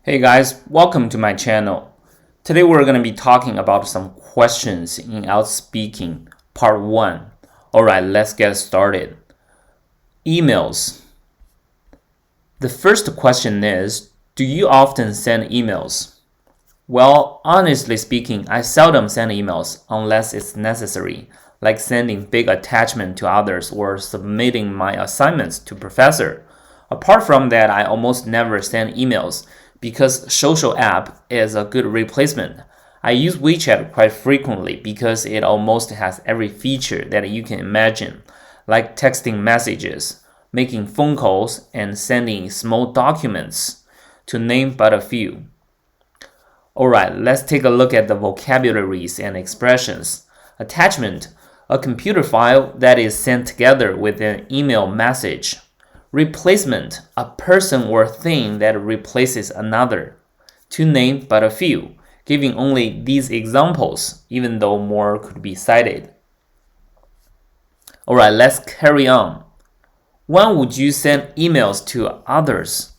Hey guys, welcome to my channel. Today we're going to be talking about some questions in IELTS speaking, part 1. Alright, let's get started. Emails. The first question is, do you often send emails? Well, honestly speaking, I seldom send emails unless it's necessary, like sending big attachment to others or submitting my assignments to professor. Apart from that, I almost never send emails because social app is a good replacement. I use WeChat quite frequently because it almost has every feature that you can imagine, like texting messages, making phone calls, and sending small documents, to name but a few. Alright, let's take a look at the vocabularies and expressions. Attachment, a computer file that is sent together with an email message. Replacement, a person or thing that replaces another. To name but a few, giving only these examples, even though more could be cited. Alright, let's carry on. When would you send emails to others?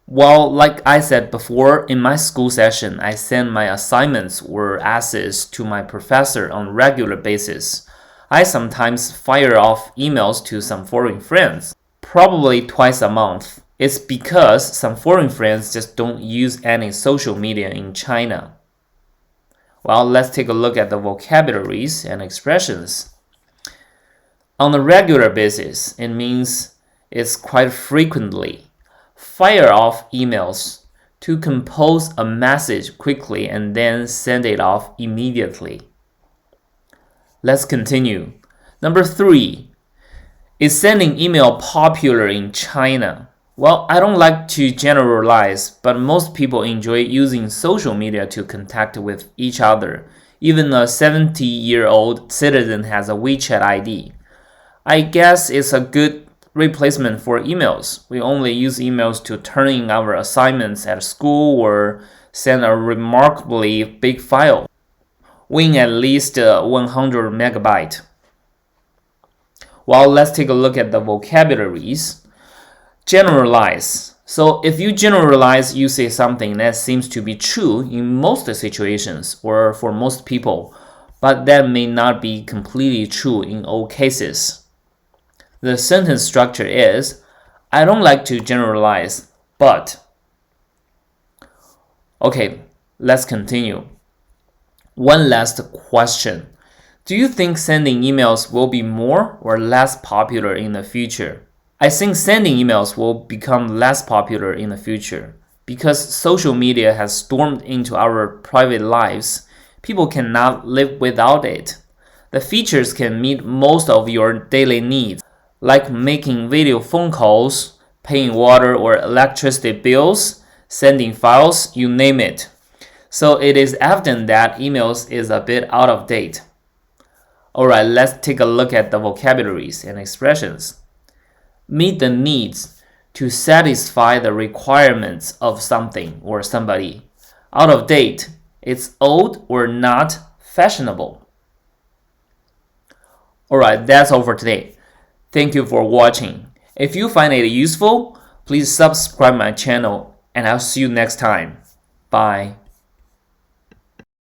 Well, like I said before, in my school session, I send my assignments or essays to my professor on a regular basis. I sometimes fire off emails to some foreign friends. Probably twice a month. It's because some foreign friends just don't use any social media in China. Well, let's take a look at the vocabularies and expressions. On a regular basis, it means it's quite frequently. Fire off emails, to compose a message quickly and then send it off immediately. Let's continue. Number 3. Is sending email popular in China? Well, I don't like to generalize, but most people enjoy using social media to contact with each other. Even a 70-year-old citizen has a WeChat ID. I guess it's a good replacement for emails. We only use emails to turn in our assignments at school or send a remarkably big file, weighing at least 100 megabytes. Well, let's take a look at the vocabularies. Generalize. So if you generalize, you say something that seems to be true in most situations or for most people, but that may not be completely true in all cases. The sentence structure is, I don't like to generalize, but. Okay, let's continue. One last question. Do you think sending emails will be more or less popular in the future? I think sending emails will become less popular in the future because social media has stormed into our private lives. People cannot live without it. The features can meet most of your daily needs, like making video phone calls, paying water or electricity bills, sending files, you name it. So it is evident that emails is a bit out of date. Alright, let's take a look at the vocabularies and expressions. Meet the needs, to satisfy the requirements of something or somebody. Out of date, it's old or not fashionable. Alright, that's all for today. Thank you for watching. If you find it useful, please subscribe my channel and I'll see you next time. Bye.